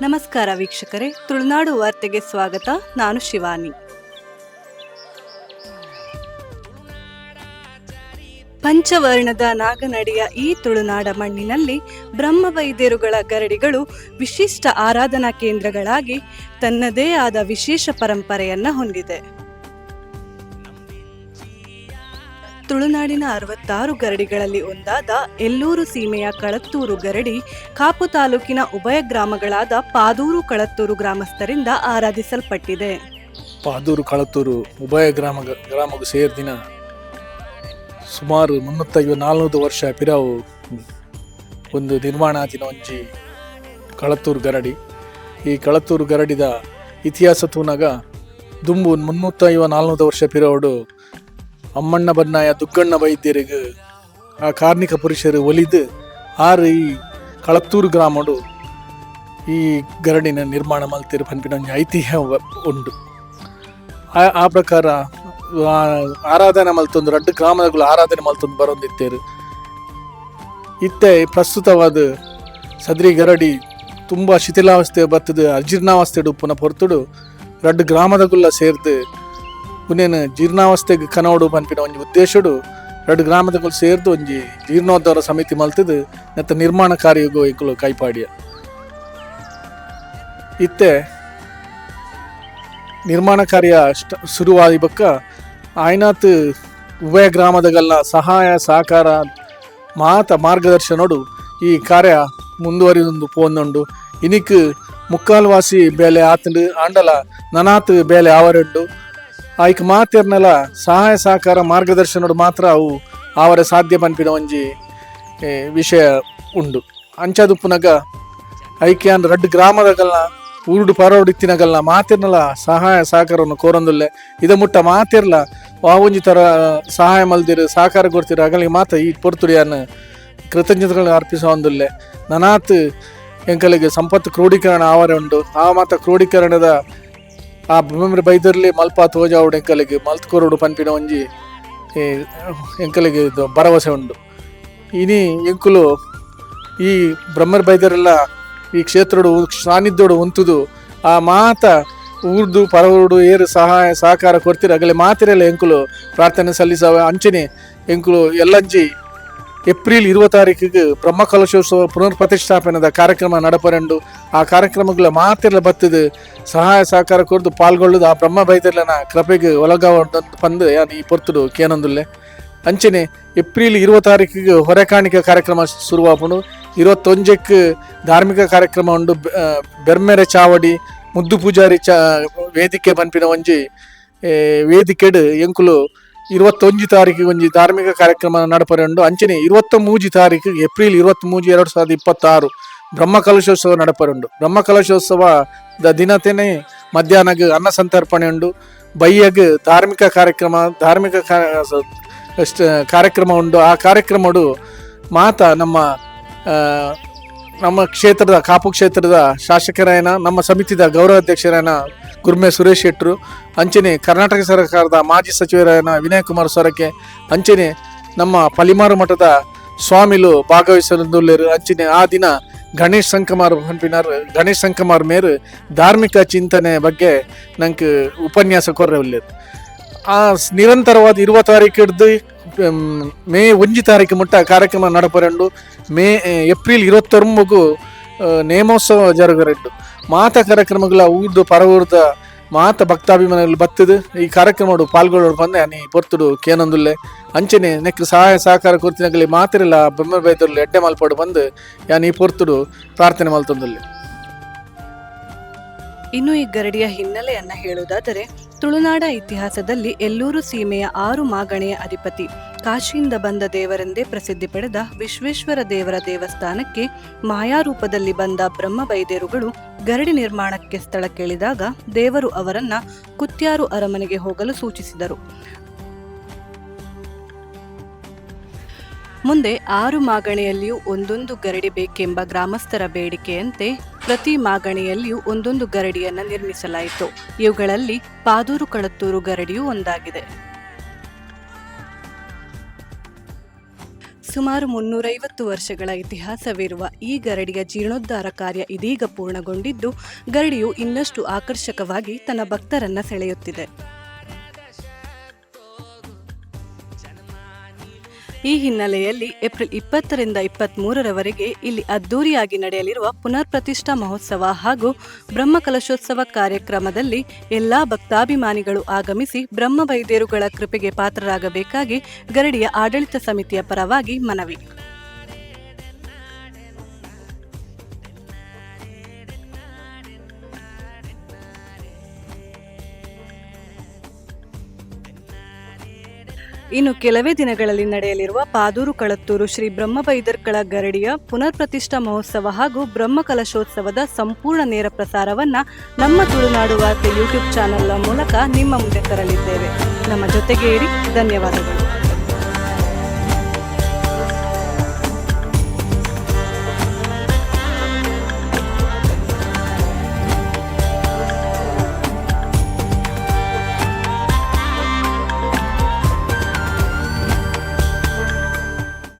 ನಮಸ್ಕಾರ ವೀಕ್ಷಕರೇ, ತುಳುನಾಡು ವಾರ್ತೆಗೆ ಸ್ವಾಗತ. ನಾನು ಶಿವಾನಿ. ಪಂಚವರ್ಣದ ನಾಗನಡಿಯ ಈ ತುಳುನಾಡ ಮಣ್ಣಿನಲ್ಲಿ ಬ್ರಹ್ಮವೈದ್ಯರುಗಳ ಗರಡಿಗಳು ವಿಶಿಷ್ಟ ಆರಾಧನಾ ಕೇಂದ್ರಗಳಾಗಿ ತನ್ನದೇ ಆದ ವಿಶೇಷ ಪರಂಪರೆಯನ್ನ ಹೊಂದಿದೆ. ತುಳುನಾಡಿನ 66 ಗರಡಿಗಳಲ್ಲಿ ಒಂದಾದ ಎಲ್ಲೂರು ಸೀಮೆಯ ಕಳತ್ತೂರು ಗರಡಿ ಕಾಪು ತಾಲೂಕಿನ ಉಭಯ ಗ್ರಾಮಗಳಾದ ಪಾದೂರು ಕಳತ್ತೂರು ಗ್ರಾಮಸ್ಥರಿಂದ ಆರಾಧಿಸಲ್ಪಟ್ಟಿದೆ. ಪಾದೂರು ಕಳತ್ತೂರು ಉಭಯ ಗ್ರಾಮಗೂ ಸೇರಿದಿನ ಸುಮಾರು 350-400 ವರ್ಷ ಪಿರಾವು ಒಂದು ನಿರ್ಮಾಣಾದಿನ ಒಂಜಿ ಕಳತ್ತೂರು ಗರಡಿ. ಈ ಕಳತ್ತೂರು ಗರಡಿದ ಇತಿಹಾಸ ತೂನಾಗ ದುಂಬು 350-400 ವರ್ಷ ಪಿರಾವುಡು ಅಮ್ಮಣ್ಣ ಬನ್ನಾಯ ದುಗ್ಗಣ್ಣ ವೈದ್ಯರಿಗೆ ಆ ಕಾರ್ಮಿಕ ಪುರುಷರು ಒಲಿದು ಆರು ಈ ಕಳತ್ತೂರು ಗ್ರಾಮಡು ಈ ಗರಡಿನ ನಿರ್ಮಾಣ ಮಲ್ತಿರು ಪನ್ಪಿನ ಒಂದು ಐತಿಹ್ಯ ಉಂಟು. ಆ ಪ್ರಕಾರ ಆರಾಧನೆ ಮಲ್ತೊಂದು 2 ಗ್ರಾಮಗಳು ಆರಾಧನೆ ಮಲ್ತೊಂದು ಬರೋದಿತ್ತೇರು. ಇತ್ತೆ ಪ್ರಸ್ತುತವಾದ ಸದ್ರಿ ಗರಡಿ ತುಂಬ ಶಿಥಿಲಾವಸ್ಥೆ ಬರ್ತದೆ, ಅಜೀರ್ಣಾವಸ್ಥೆ ಪುನಃ ಹೊರತುಡು 2 ಗ್ರಾಮದಗುಲ್ಲ ಸೇರ್ದು ಪುನೇನು ಜೀರ್ಣಾವಸ್ಥೆಗೆ ಕನೋಡು ಪನ್ಪಿನ ಒಂಜಿ ಉದ್ದೇಶಡು 2 ಗ್ರಾಮದಗಳು ಸೇರ್ದು ಒಂಜಿ ಜೀರ್ಣೋದ್ಧಾರ ಸಮಿತಿ ಮಲ್ತದು ಮತ್ತು ನಿರ್ಮಾಣ ಕಾರ್ಯಗೂ ಇಕ್ಕಲು ಕೈಪಾಡಿಯ. ಇತ್ತೆ ನಿರ್ಮಾಣ ಕಾರ್ಯ ಶುರುವಾದ ಬಕ್ಕ ಆಯ್ನಾತ್ ಉಭಯ ಗ್ರಾಮದಗಲ್ಲ ಸಹಾಯ ಸಹಕಾರ ಮಾರ್ಗದರ್ಶನೋಡು ಈ ಕಾರ್ಯ ಮುಂದುವರಿದು ಪೋಂದುಂಡು. ಇನಿಕ್ ಮುಕ್ಕಾಲ್ವಾಸಿ ಬೇಲೆ ಆತಂಡು ಆಂಡಲ ನನಾತ್ ಬೇಲೆ ಆವರೆಂಡು ಆಯ್ಕೆ ಮಾತಿರ್ನೆಲ್ಲ ಸಹಾಯ ಸಹಕಾರ ಮಾರ್ಗದರ್ಶನೋಡು ಮಾತ್ರ ಅವು ಅವರ ಸಾಧ್ಯ ಪನ್ಪಿನ ಒಂಜಿ ವಿಷಯ ಉಂಡು. ಅಂಚದುಪ್ಪುನಗ ಐಕೆ ಅಂದ್ 2 ಗ್ರಾಮದಗಲ್ಲ ಊರುಡು ಪರೋಡಿತ್ತಿನಗಲ್ಲ ಮಾತಿರ್ನಲ್ಲ ಸಹಾಯ ಸಹಕಾರವನ್ನು ಕೋರೊಂದುಲ್ಲೆ ಇದ ಮುಟ್ಟ ಮಾತಿರ್ಲ ಒಂಜಿ ಥರ ಸಹಾಯ ಮಲ್ದಿರು ಸಹಕಾರ ಕೊಡ್ತಿರು ಅಗಲಿಗೆ ಮಾತ್ರ ಈ ಪೊರ್ತುಡಿಯನ್ನು ಕೃತಜ್ಞತೆಗಳನ್ನು ಅರ್ಪಿಸೊಂದುಲ್ಲೆ. ನನಾತ್ ಎಂಕಲಿಗೆ ಸಂಪತ್ತು ಕ್ರೋಢೀಕರಣ ಆವರೆ ಉಂಡು. ಆ ಮಾತ್ರ ಕ್ರೋಢೀಕರಣದ ಆ ಬ್ರಹ್ಮ ಬೈದರ್ಲಿ ಮಲ್ಪ ತೋಜಾವುಡು ಎಂಕಲಿಗೆ ಮಲ್ತ್ಕೊರೋಡು ಪನ್ಪಿನ ಒಂಜಿ ಎಂಕಲಿಗೆ ಭರವಸೆ ಉಂಡು. ಇನಿ ಎಂಕುಲು ಈ ಬ್ರಹ್ಮರ ಬೈದರೆಲ್ಲ ಈ ಕ್ಷೇತ್ರಡು ಸಾನ್ನಿಧ್ಯೋಡು ಉಂತುದು ಆ ಮಾತ ಊರ್ದು ಪರವರುಡು ಏರು ಸಹಾಯ ಸಹಕಾರ ಕೊಡ್ತಿರ ಅಗಲೆ ಮಾತಿರಲ್ಲ ಎಂಕುಲು ಪ್ರಾರ್ಥನೆ ಸಲ್ಲಿಸವ. ಅಂಚನೆ ಎಂಕುಲು ಎಲ್ಲಂಜಿ ಏಪ್ರಿಲ್ 20 ಬ್ರಹ್ಮ ಕಲಶೋತ್ಸವ ಪುನರ್ ಪ್ರತಿಷ್ಠಾಪನೆದ ಕಾರ್ಯಕ್ರಮ ನಡಪರೆಂಡು. ಆ ಕಾರ್ಯಕ್ರಮಗಳ ಮಾತಿರಲ ಬತ್ತದು ಸಹಾಯ ಸಹಕಾರ ಕೊರ್ದು ಪಾಲ್ಗೊಳ್ಳುದು ಆ ಬ್ರಹ್ಮ ಬೈದರ್ಲನ ಕೃಪೆಗೆ ಒಳಗಾವ ಪಂದು ಯಾನು ಈ ಪೊರ್ತುಡು ಕೇನೊಂದುಲ್ಲೆ. ಅಂಚನೆ ಏಪ್ರಿಲ್ 20 ಹೊರೆಕಾಣಿಕೆ ಕಾರ್ಯಕ್ರಮ ಶುರುವಾಪುಂಡು. 21 ಧಾರ್ಮಿಕ ಕಾರ್ಯಕ್ರಮ ಉಂಡು. ಬೆರ್ಮೆರೆ ಚಾವಡಿ ಮುದ್ದು ಪೂಜಾರಿ ವೇದಿಕೆ ಪನ್ಪಿನ ಒಂಜಿ ವೇದಿಕೆಡು ಎಂಕುಲು 21 ಒಂಜಿ ಧಾರ್ಮಿಕ ಕಾರ್ಯಕ್ರಮ ನಡಪರೆಂಡು. ಅಂಚನೆ 23 ಏಪ್ರಿಲ್ 23, 2026 ಬ್ರಹ್ಮ ಕಲಶೋತ್ಸವ ನಡಪರೆಂಡು. ಬ್ರಹ್ಮ ಕಲಶೋತ್ಸವದ ದಿನತೇನೆ ಮಧ್ಯಾಹ್ನಗ್ ಅನ್ನ ಸಂತರ್ಪಣೆ ಉಂಡು. ಬೈಯಗ್ ಧಾರ್ಮಿಕ ಕಾರ್ಯಕ್ರಮ ಉಂಡು. ಆ ಕಾರ್ಯಕ್ರಮಡು ಮಾತ ನಮ್ಮ ಕ್ಷೇತ್ರದ ಕಾಪು ಕ್ಷೇತ್ರದ ಶಾಸಕರಾಯನ ನಮ್ಮ ಸಮಿತಿದ ಗೌರವಾಧ್ಯಕ್ಷರಾಯನ ಗುರ್ಮೆ ಸುರೇಶ್ ಶೆಟ್ರು, ಅಂಚನೆ ಕರ್ನಾಟಕ ಸರ್ಕಾರದ ಮಾಜಿ ಸಚಿವರಾಯನ ವಿನಯ್ ಕುಮಾರ್ ಸೊರಕೆ, ಅಂಚನೆ ನಮ್ಮ ಪಲಿಮಾರು ಮಠದ ಸ್ವಾಮಿಲು ಭಾಗವಹಿಸಲು. ಅಂಚನೆ ಆ ದಿನ ಗಣೇಶ್ ಸಂಕಮಾರ್ ಮೇರು ಧಾರ್ಮಿಕ ಚಿಂತನೆ ಬಗ್ಗೆ ನಂಗೆ ಉಪನ್ಯಾಸ ಕೊರ್ರೆಲ್ಲರು. ಆ ನಿರಂತರವಾದ 20 ಹಿಡ್ದು ಮೇ 1 ಮುಟ್ಟ ಕಾರ್ಯಕ್ರಮ ನಡಪರೆಂಡು. ಏಪ್ರಿಲ್ 29 ನೇಮೋತ್ಸವ ಜರುಗರೆಂಡು. ಮಾತ ಕಾರ್ಯಕ್ರಮಗಳ ಊರ್ದು ಪರವೂರ್ದ ಮಾತ ಭಕ್ತಾಭಿಮಾನಿಗಳು ಬತ್ತದು ಈ ಕಾರ್ಯಕ್ರಮ ಪಾಲ್ಗೊಳ್ಳೋರು ಬಂದೆ ನೀ ಪೊರ್ತುಡು ಕೇನೊಂದುಲ್ಲೆ. ಅಂಚನೆ ನೆಕ್ ಸಹಾಯ ಸಹಕಾರ ಕೊಡ್ತಿನಾಗಲಿ ಮಾತಿರಲ್ಲ ಬ್ರಹ್ಮ ಬೈದರ್ಲು ಎಡ್ಡೆ ಮಲ್ಪಡು ಬಂದು ಯಾನು ಈ ಪೊರ್ತುಡು ಪ್ರಾರ್ಥನೆ ಮಲ್ತೊಂದುಲ್ಲೆ. ಇನ್ನು ಈ ಗರಡಿಯ ಹಿನ್ನೆಲೆಯನ್ನ ಹೇಳುವುದಾದರೆ, ತುಳುನಾಡ ಇತಿಹಾಸದಲ್ಲಿ ಎಲ್ಲೂರು ಸೀಮೆಯ 6 ಮಾಗಣೆಯ ಅಧಿಪತಿ ಕಾಶಿಯಿಂದ ಬಂದ ದೇವರೆಂದೇ ಪ್ರಸಿದ್ಧಿ ಪಡೆದ ವಿಶ್ವೇಶ್ವರ ದೇವರ ದೇವಸ್ಥಾನಕ್ಕೆ ಮಾಯಾರೂಪದಲ್ಲಿ ಬಂದ ಬ್ರಹ್ಮ ವೈದ್ಯರುಗಳು ಗರಡಿ ನಿರ್ಮಾಣಕ್ಕೆ ಸ್ಥಳ ಕೇಳಿದಾಗ ದೇವರು ಅವರನ್ನ ಕುತ್ಯಾರು ಅರಮನೆಗೆ ಹೋಗಲು ಸೂಚಿಸಿದರು. ಮುಂದೆ 6 ಮಾಗಣೆಯಲ್ಲಿಯೂ ಒಂದೊಂದು ಗರಡಿ ಬೇಕೆಂಬ ಗ್ರಾಮಸ್ಥರ ಬೇಡಿಕೆಯಂತೆ ಪ್ರತಿ ಮಾಗಣೆಯಲ್ಲಿಯೂ ಒಂದೊಂದು ಗರಡಿಯನ್ನು ನಿರ್ಮಿಸಲಾಯಿತು. ಇವುಗಳಲ್ಲಿ ಪಾದೂರು ಕಳತ್ತೂರು ಗರಡಿಯೂ ಒಂದಾಗಿದೆ. ಸುಮಾರು 350 ವರ್ಷಗಳ ಇತಿಹಾಸವಿರುವ ಈ ಗರಡಿಯ ಜೀರ್ಣೋದ್ಧಾರ ಕಾರ್ಯ ಇದೀಗ ಪೂರ್ಣಗೊಂಡಿದ್ದು, ಗರಡಿಯು ಇನ್ನಷ್ಟು ಆಕರ್ಷಕವಾಗಿ ತನ್ನ ಭಕ್ತರನ್ನ ಸೆಳೆಯುತ್ತಿದೆ. ಈ ಹಿನ್ನೆಲೆಯಲ್ಲಿ ಏಪ್ರಿಲ್ 20ರಿಂದ 23ರವರೆಗೆ ಇಲ್ಲಿ ಅದ್ದೂರಿಯಾಗಿ ನಡೆಯಲಿರುವ ಪುನರ್ ಪ್ರತಿಷ್ಠಾ ಮಹೋತ್ಸವ ಹಾಗೂ ಬ್ರಹ್ಮಕಲಶೋತ್ಸವ ಕಾರ್ಯಕ್ರಮದಲ್ಲಿ ಎಲ್ಲಾ ಭಕ್ತಾಭಿಮಾನಿಗಳು ಆಗಮಿಸಿ ಬ್ರಹ್ಮವೈದ್ಯರುಗಳ ಕೃಪೆಗೆ ಪಾತ್ರರಾಗಬೇಕಾಗಿ ಗರಡಿಯ ಆಡಳಿತ ಸಮಿತಿಯ ಪರವಾಗಿ ಮನವಿ. ಇನ್ನು ಕೆಲವೇ ದಿನಗಳಲ್ಲಿ ನಡೆಯಲಿರುವ ಪಾದೂರು ಕಳತ್ತೂರು ಶ್ರೀ ಬ್ರಹ್ಮವೈದ್ಯರ್ಗಳ ಗರಡಿಯ ಪುನರ್ ಪ್ರತಿಷ್ಠಾ ಮಹೋತ್ಸವ ಹಾಗೂ ಬ್ರಹ್ಮಕಲಶೋತ್ಸವದ ಸಂಪೂರ್ಣ ನೇರ ಪ್ರಸಾರವನ್ನ ನಮ್ಮ ತುಳುನಾಡು ವಾರ್ತೆ ಯೂಟ್ಯೂಬ್ ಚಾನೆಲ್ ಮೂಲಕ ನಿಮ್ಮ ಮುಂದೆ ತರಲಿದ್ದೇವೆ. ನಮ್ಮ ಜೊತೆಗೆ ಇರಿ. ಧನ್ಯವಾದಗಳು.